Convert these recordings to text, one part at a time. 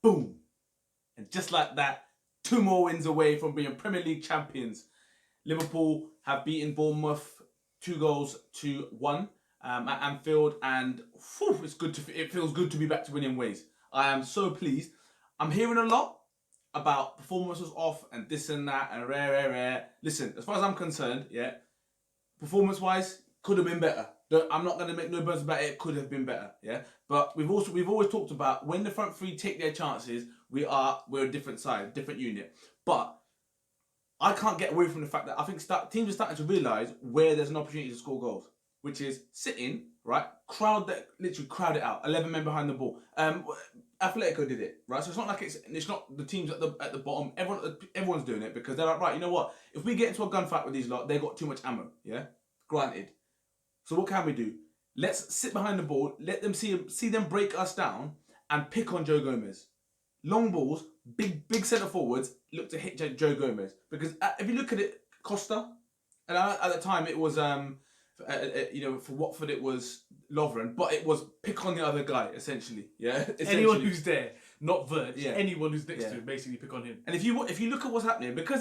boom. And just like that, 2 more wins away from being Premier League champions. Liverpool have beaten Bournemouth 2-1 at Anfield, and whew, it feels good to be back to winning ways. I am so pleased. I'm hearing a lot about performance was off and this and that and rare. Listen, as far as I'm concerned, yeah, performance-wise, could have been better. I'm not going to make no bones about it. It could have been better, yeah. But we've always talked about when the front three take their chances, we're a different side, different unit. But I can't get away from the fact that I think teams are starting to realise where there's an opportunity to score goals, which is sit in, right, literally crowd it out, 11 men behind the ball. Atletico did it, right? So it's not like it's not the teams at the bottom. Everyone's doing it because they're like, right, you know what? If we get into a gunfight with these lot, they got too much ammo. Yeah, granted. So what can we do? Let's sit behind the ball, let them see them break us down, and pick on Joe Gomez. Long balls, big centre forwards look to hit Joe Gomez because if you look at it, Costa, and at the time it was for Watford it was Lovren, but it was pick on the other guy essentially. Yeah, anyone who's there, not Verge. Yeah. Anyone who's next to him, basically pick on him. And if you look at what's happening, because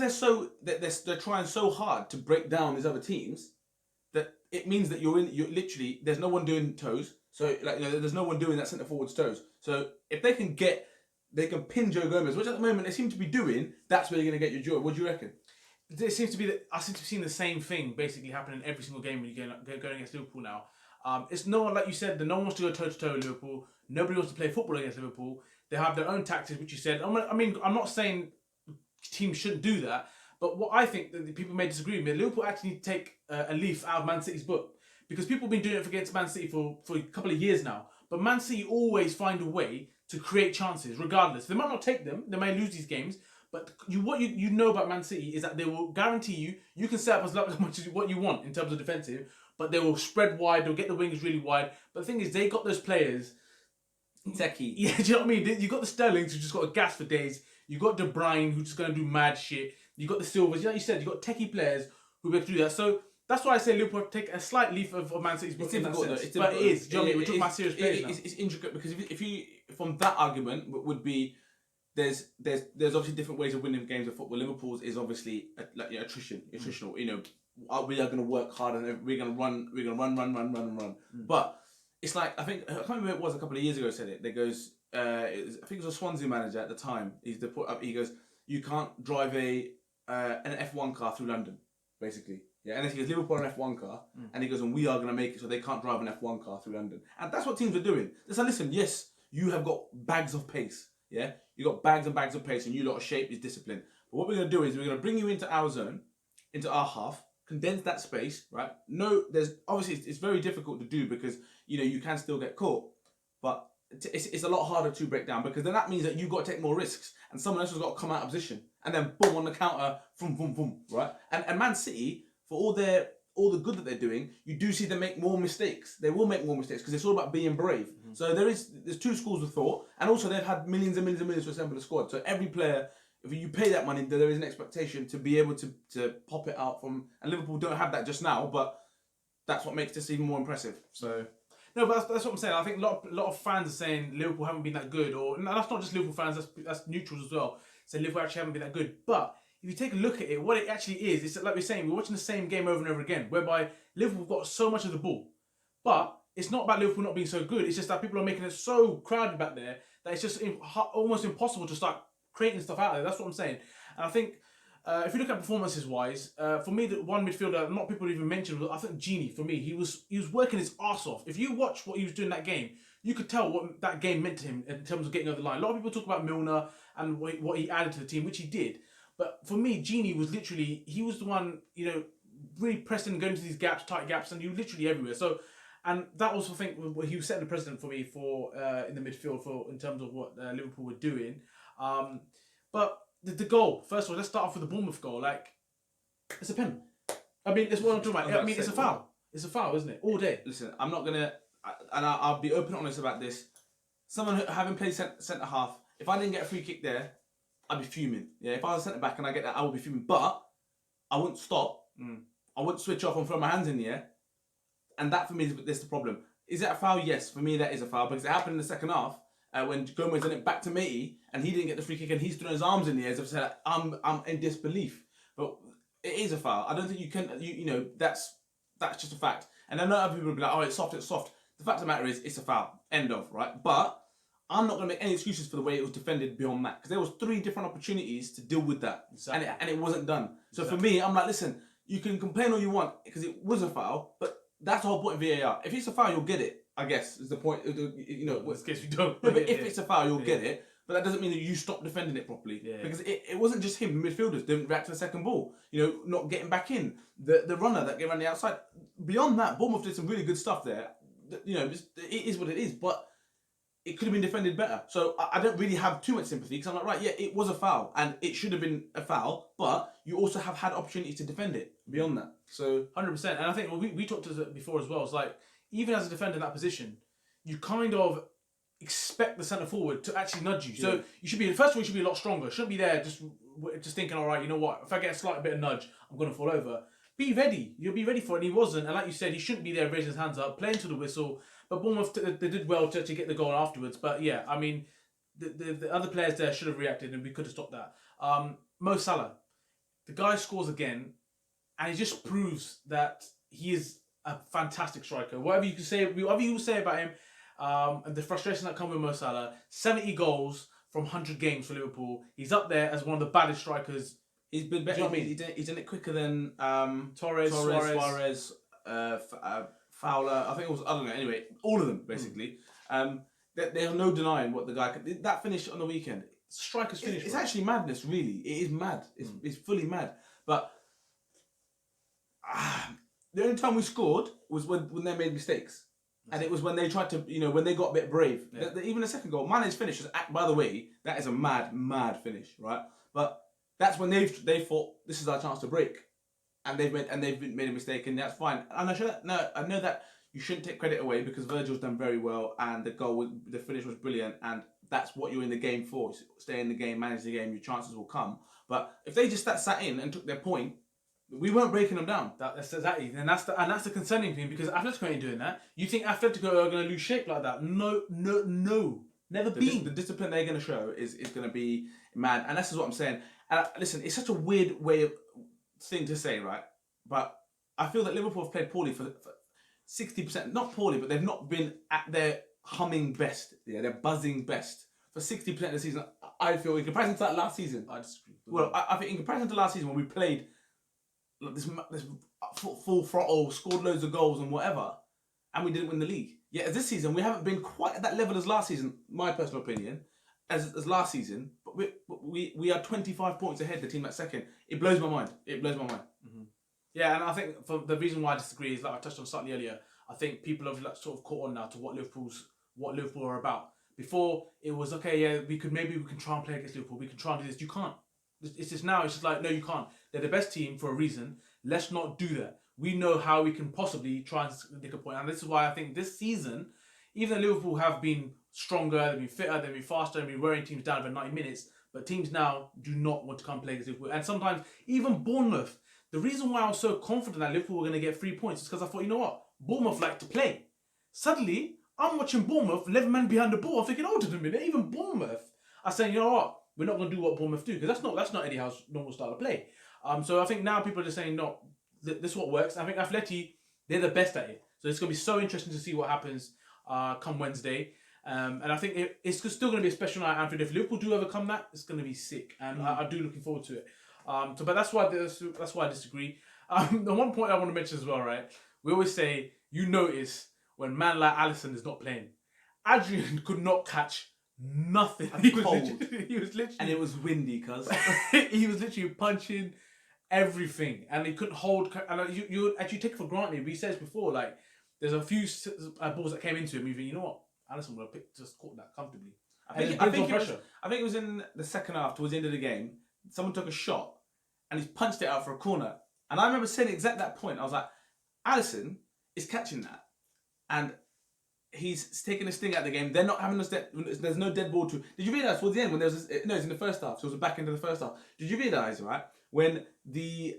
they're trying so hard to break down these other teams, that it means that you're literally there's no one doing toes. So there's no one doing that centre forward's toes. So if they can pin Joe Gomez, which at the moment they seem to be doing, that's where you're going to get your joy. What do you reckon? It seems to be that I seem to have seen the same thing basically happening every single game when you go against Liverpool now. It's no one, like you said, that no one wants to go toe to toe with Liverpool. Nobody wants to play football against Liverpool. They have their own tactics, which you said. I mean, I'm not saying teams shouldn't do that, but what I think that people may disagree with me, Liverpool actually need to take a leaf out of Man City's book, because people have been doing it against Man City for a couple of years now. But Man City always find a way to create chances, regardless. They might not take them, they may lose these games, but what you know about Man City is that they will guarantee you can set up as much as what you want in terms of defensive, but they will spread wide, they'll get the wings really wide. But the thing is, they got those players. Techie. Yeah, do you know what I mean? You got the Sterlings who just got a gas for days. You got De Bruyne who's just going to do mad shit. You got the Silvers. Like you said, you got techie players who will be able to do that. So that's why I say Liverpool take a slight leaf of Man City's book. It's difficult, though. But it is. Do you know what I mean? We're talking about serious players now. It's intricate because if you from that argument would be there's obviously different ways of winning games of football. Liverpool's is obviously attritional. You know, we are going to work hard and we're going to run. But it's like I can't remember who it was a couple of years ago said it. There goes I think it was a Swansea manager at the time. He goes, you can't drive an F1 car through London, basically. Yeah, and he goes, Liverpool are an F1 car, and he goes, and we are going to make it so they can't drive an F1 car through London. And that's what teams are doing. They say, listen, yes, you have got bags of pace. Yeah, you got bags and bags of pace, and you lot of shape is discipline. But what we're going to do is we're going to bring you into our zone, into our half, condense that space, right? No, there's obviously it's very difficult to do because you can still get caught, but it's a lot harder to break down because then that means that you've got to take more risks, and someone else has got to come out of position, and then boom on the counter, boom, right? And Man City, for all the good that they're doing, you do see them make more mistakes. They will make more mistakes because it's all about being brave. Mm-hmm. So there's two schools of thought, and also they've had millions and millions and millions to assemble a squad. So every player, if you pay that money, there is an expectation to be able to pop it out from. And Liverpool don't have that just now, but that's what makes this even more impressive. So. No, but that's what I'm saying. I think a lot of fans are saying Liverpool haven't been that good, that's not just Liverpool fans. That's neutrals as well. Saying Liverpool actually haven't been that good, but if you take a look at it, what it actually is, it's like we're saying, we're watching the same game over and over again, whereby Liverpool got so much of the ball. But it's not about Liverpool not being so good, it's just that people are making it so crowded back there that it's just almost impossible to start creating stuff out there. That's what I'm saying. And I think, if you look at performances-wise, for me, the one midfielder not people even mentioned, I think Gini, for me, he was working his arse off. If you watch what he was doing in that game, you could tell what that game meant to him in terms of getting over the line. A lot of people talk about Milner and what he added to the team, which he did. But for me, Gini was literally, he was the one, really pressing, going to these gaps, tight gaps, and he was literally everywhere. So, and that was, I think, he was setting the precedent for me for in the midfield in terms of what Liverpool were doing. But the goal, first of all, let's start off with the Bournemouth goal. Like, it's a pen. I mean, it's what I'm talking about. I mean, it's a foul. It's a foul, isn't it? All day. Listen, I'm not gonna, and I'll be open and honest about this. Someone having played centre half, if I didn't get a free kick there, I'd be fuming. Yeah, if I was centre back and I get that, I would be fuming. But I wouldn't stop. I wouldn't switch off and throw my hands in the air. And that for me is the problem. Is that a foul? Yes, for me that is a foul because it happened in the second half. when Gomez done it back to Matey and he didn't get the free kick and he's throwing his arms in the air as if to say, like, I'm in disbelief. But it is a foul. I don't think you can, you know, that's just a fact. And I know other people will be like, oh, it's soft. The fact of the matter is, it's a foul. End of, right? But I'm not going to make any excuses for the way it was defended beyond that. Because there was 3 different opportunities to deal with that. Exactly. And it wasn't done. So for me, I'm like, listen, you can complain all you want because it was a foul, but that's the whole point of VAR. If it's a foul, you'll get it, I guess, is the point. You know, in this case, we don't. No, but if it's a foul, you'll get it. But that doesn't mean that you stop defending it properly. Yeah. Because it wasn't just him. The midfielders didn't react to the second ball. You know, not getting back in. The runner that came around the outside. Beyond that, Bournemouth did some really good stuff there. You know, it is what it is. But it could have been defended better. So I don't really have too much sympathy because I'm like, right, yeah, it was a foul. And it should have been a foul. But you also have had opportunities to defend it beyond that. So 100%. And I think we talked about it before as well. It's like, even as a defender in that position, you kind of expect the centre forward to actually nudge you. So you should be, first of all, you should be a lot stronger. You shouldn't be there just thinking, all right, you know what, if I get a slight bit of nudge, I'm going to fall over. Be ready. You'll be ready for it. And he wasn't. And like you said, he shouldn't be there raising his hands up, playing to the whistle. But Bournemouth, they did well to actually get the goal afterwards. But yeah, I mean, the other players there should have reacted and we could have stopped that. Mo Salah, the guy scores again and he just proves that he is a fantastic striker. Whatever you say about him, and the frustration that comes with Mo Salah, 70 goals from 100 games for Liverpool. He's up there as one of the baddest strikers. He's been better. He's done it quicker than Torres, Suarez, Fowler. I think it was, I don't know. Anyway, all of them basically. There's no denying what the guy could. That finish on the weekend, striker's finish. It's actually madness. Really, it is mad. It's fully mad. But the only time we scored was when they made mistakes. And it was when they tried to, you know, when they got a bit brave. Yeah. Even the second goal, Mane's finish was, by the way, that is a mad finish, right? But that's when they thought this is our chance to break, and they've made a mistake, and that's fine. And I know that you shouldn't take credit away because Virgil's done very well, and the finish was brilliant, and that's what you're in the game for. Stay in the game, manage the game, your chances will come. But if they just sat in and took their point, we weren't breaking them down. That's exactly, and that's the concerning thing because Atletico ain't doing that. You think Atletico are going to lose shape like that? No, never been. The discipline they're going to show is going to be mad, and this is what I'm saying. And listen, it's such a weird thing to say, right? But I feel that Liverpool have played poorly for 60%. Not poorly, but they've not been at their humming best. Yeah, their buzzing best for 60% of the season. I feel in comparison to that last season. I disagree. Well, I think in comparison to last season when we played this full throttle, scored loads of goals and whatever, and we didn't win the league. Yet this season we haven't been quite at that level as last season, my personal opinion, as last season. But we are 25 points ahead of the team at second. It blows my mind. Mm-hmm. Yeah, and I think for the reason why I disagree is, like I touched on slightly earlier, I think people have sort of caught on now to what Liverpool are about. Before it was okay, yeah, we can try and play against Liverpool. We can try and do this. You can't. It's just now. It's just like, no, you can't. They're the best team for a reason. Let's not do that. We know how we can possibly try and make a point. And this is why I think this season, even though Liverpool have been stronger, they've been fitter, they've been faster, they've been wearing teams down for 90 minutes, but teams now do not want to come play against Liverpool. And sometimes even Bournemouth. The reason why I was so confident that Liverpool were going to get 3 points is because I thought, you know what, Bournemouth like to play. Suddenly, I'm watching Bournemouth, 11 men behind the ball. I'm thinking, hold on a minute, even Bournemouth are saying, you know what, we're not going to do what Bournemouth do, because that's not Eddie Howe's normal style of play. So I think now people are just saying, no, this is what works. I think Atleti, they're the best at it. So it's going to be so interesting to see what happens come Wednesday. And I think it's still going to be a special night at Anfield. If Liverpool do overcome that, it's going to be sick. And I do looking forward to it. But that's why I disagree. The one point I want to mention as well, right? We always say, you notice when man like Alisson is not playing. Adrian could not catch nothing. He was literally, and it was windy, cuz he was literally punching everything, and he couldn't hold. And you actually take it for granted. We said this before, like there's a few balls that came into him. You think, you know what, Alisson would have just caught that comfortably. I think it was in the second half, towards the end of the game. Someone took a shot, and he's punched it out for a corner. And I remember saying exactly that point. I was like, Alisson is catching that, and he's taking a sting out of the game. They're not having there's no dead ball to. Did you realise towards the end when there was no, it's in the first half. So it was back into the first half. Did you realise, right, when the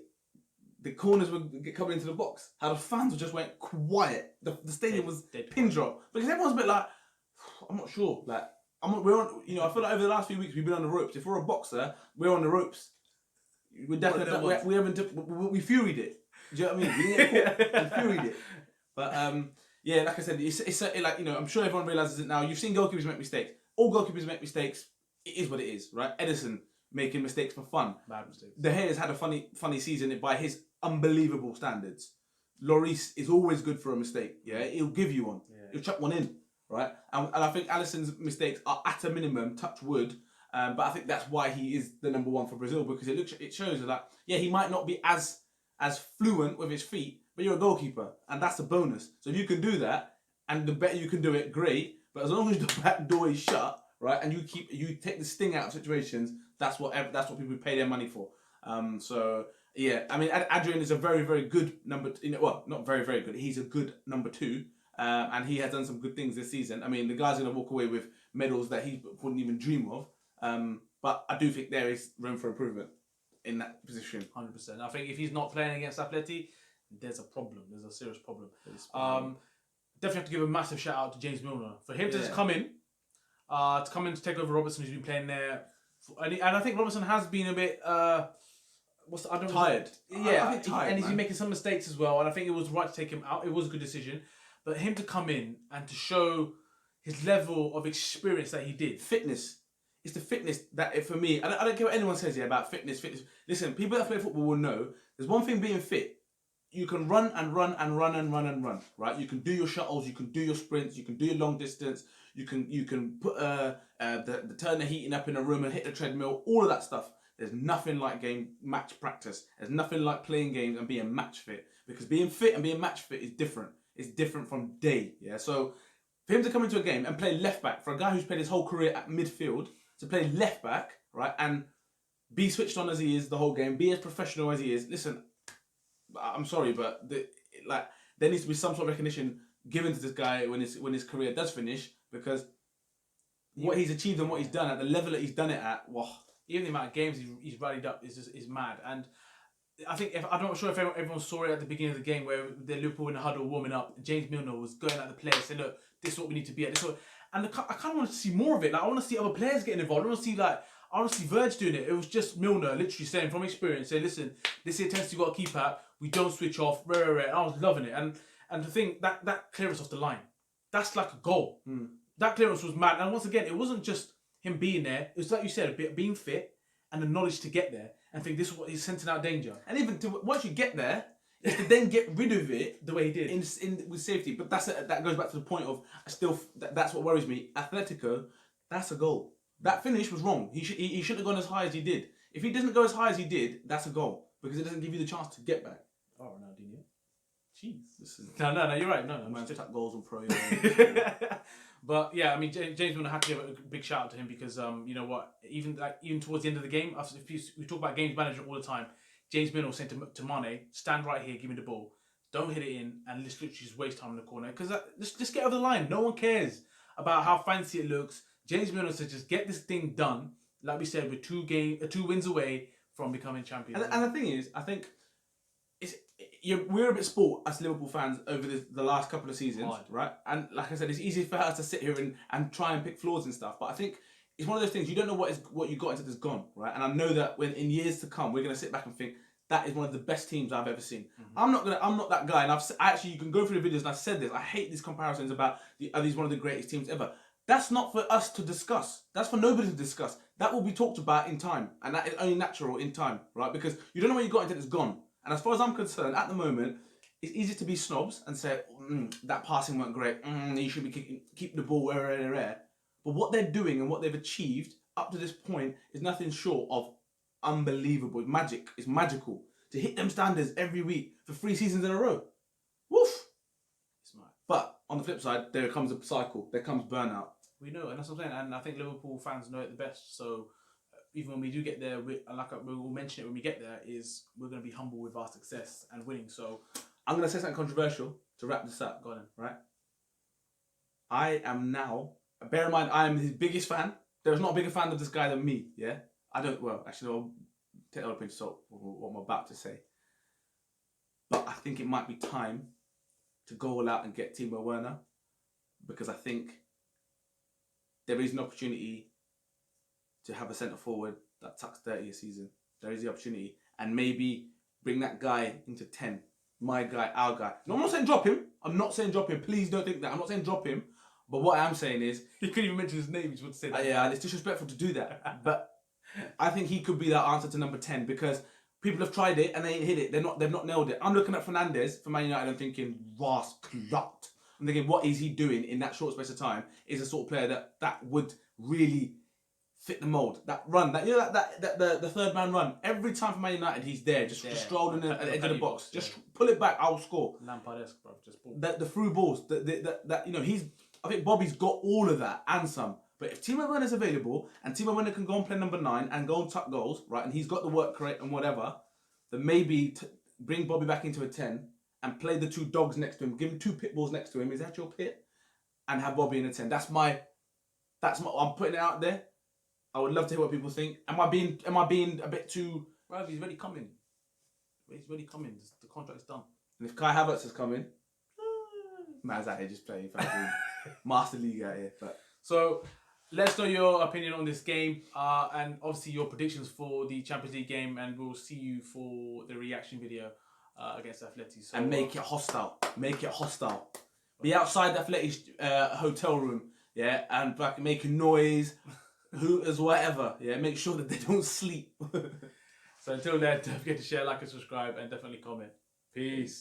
corners were coming into the box, how the fans just went quiet. The stadium was pin drop because everyone's a bit like, I'm not sure. Like we're on. You know, I feel like over the last few weeks we've been on the ropes. If we're a boxer, we're on the ropes. We definitely we haven't we furied it. Do you know what I mean? We didn't get caught, we furied it. But yeah, like I said, it's like, you know, I'm sure everyone realizes it now. You've seen goalkeepers make mistakes. All goalkeepers make mistakes. It is what it is, right? Edison making mistakes for fun. Bad mistakes. De Gea's had a funny season by his unbelievable standards. Lloris is always good for a mistake. Yeah, he'll give you one. Yeah. He'll chuck one in, right? And I think Alisson's mistakes are at a minimum, touch wood. But I think that's why he is the number one for Brazil, because it shows that, yeah, he might not be as fluent with his feet, but you're a goalkeeper, and that's a bonus. So if you can do that, and the better you can do it, great. But as long as the back door is shut, right, and you take the sting out of situations, that's what people pay their money for. So yeah, I mean, Adrian is a very, very good number. Well, not very, very good. He's a good number 2, and he has done some good things this season. I mean, the guy's gonna walk away with medals that he wouldn't even dream of. But I do think there is room for improvement in that position. 100%. I think if he's not playing against Atleti, there's a problem. There's a serious problem. Definitely have to give a massive shout out to James Milner for him to just come in, to take over Robertson, who's been playing there, and I think Robertson has been a bit tired. Yeah, I think tired, and he's been making some mistakes as well. And I think it was right to take him out. It was a good decision, but him to come in and to show his level of experience that he did, fitness. It's the fitness that, for me, I don't care what anyone says here about fitness. Listen, people that play football will know there's one thing being fit. You can run and run and run and run and run, right? You can do your shuttles, you can do your sprints, you can do your long distance, you can put turn the heating up in a room and hit the treadmill, all of that stuff. There's nothing like match practice. There's nothing like playing games and being match fit, because being fit and being match fit is different. It's different from day, yeah? So for him to come into a game and play left back, for a guy who's played his whole career at midfield, to play left back, right, and be switched on as he is the whole game, be as professional as he is. Listen, I'm sorry, but there needs to be some sort of recognition given to this guy when his career does finish, because what he's achieved and what he's done at the level that he's done it at, wow, even the amount of games he's rallied up is mad. And I think I'm not sure if everyone saw it at the beginning of the game where the Liverpool in the huddle warming up. James Milner was going at the players saying, "Look, this is what we need to be at." And I kind of want to see more of it. Like, I want to see other players getting involved. I want to see Verge doing it. It was just Milner literally saying from experience, saying, "Listen, this is a test you got to keep at. We don't switch off." Rare. I was loving it. And the thing that clearance off the line, that's like a goal. That clearance was mad. And once again, it wasn't just him being there. It was like you said, a bit being fit and the knowledge to get there and think this is what he's sensing out danger. And even once you get there, is to then get rid of it the way he did with safety. But that goes back to the point of that's what worries me. Atletico, that's a goal. That finish was wrong. He shouldn't have gone as high as he did. If he doesn't go as high as he did, that's a goal, because it doesn't give you the chance to get back. Oh, Ronaldinho. Jeez. Listen. No, you're right. No, man, tap goals on pro. But yeah, I mean, James Milner had to give a big shout out to him, because you know what? Even towards the end of the game, we talk about games management all the time. James Milner was saying to Mane, "Stand right here, give me the ball. Don't hit it in, and let's literally just waste time in the corner. Because just get over the line. No one cares about how fancy it looks." James Milner said, "Just get this thing done." Like we said, we're 2 wins away from becoming champions. And the thing is, I think we're a bit spoilt as Liverpool fans over the last couple of seasons, right? And like I said, it's easy for us to sit here and try and pick flaws and stuff. But I think it's one of those things, you don't know what you got until it's gone, right? And I know that when in years to come, we're going to sit back and think, that is one of the best teams I've ever seen. I'm not that guy, and you can go through the videos, and I've said this. I hate these comparisons about are these one of the greatest teams ever. That's not for us to discuss. That's for nobody to discuss. That will be talked about in time, and that is only natural in time, right? Because you don't know what you got until it's gone. And as far as I'm concerned, at the moment, it's easy to be snobs and say that passing weren't great. You should be keep the ball where. But what they're doing and what they've achieved up to this point is nothing short of unbelievable. It's magic. It's magical to hit them standards every week for 3 seasons in a row. Woof. Smart. But on the flip side, there comes a cycle. There comes burnout. We know, and that's what I'm saying. And I think Liverpool fans know it the best. So even when we do get there, we'll mention it when we get there, is we're going to be humble with our success and winning. So I'm going to say something controversial to wrap this up. Go on, right? I am now, bear in mind, I am his biggest fan. There's not a bigger fan of this guy than me, yeah? I'll take that with a pinch of salt, what I'm about to say. But I think it might be time to go all out and get Timo Werner, because I think there is an opportunity to have a centre forward that tucks 30 a season. There is the opportunity. And maybe bring that guy into 10. My guy, our guy. No, I'm not saying drop him. I'm not saying drop him. Please don't think that. I'm not saying drop him. But what I am saying is... He couldn't even mention his name. He just want to say that. Yeah, it's disrespectful to do that. But I think he could be that answer to number 10 because people have tried it and they ain't hit it. They've not nailed it. I'm looking at Fernandes for Man United and thinking, Ras clocked. I'm thinking, what is he doing in that short space of time? Is a sort of player that would really fit the mould. That run, the third man run. Every time for Man United, he's there, just strolling at the edge of the box. Just pull it back, I'll score. Lampard-esque, bro. Just ball. The through balls. That he's. I think Bobby's got all of that and some. But if Timo Werner's available and Timo Werner can go and play number 9 and go and tuck goals, right, and he's got the work rate and whatever, then maybe bring Bobby back into a 10 and play the 2 dogs next to him. Give him 2 pit bulls next to him. Is that your pit? And have Bobby in a 10. That's my. I'm putting it out there. I would love to hear what people think. Am I being a bit too? Bro, he's already coming. He's already coming. The contract's done. And if Kai Havertz is coming, man's out here just playing fucking Master League out here. But so let us know your opinion on this game, and obviously your predictions for the Champions League game, and we'll see you for the reaction video against Atleti. So, and make it hostile. Make it hostile. Be outside the Atleti hotel room, yeah, and fucking making noise. Hooters, whatever. Yeah, make sure that they don't sleep. So until then, don't forget to share, like, and subscribe, and definitely comment. Peace.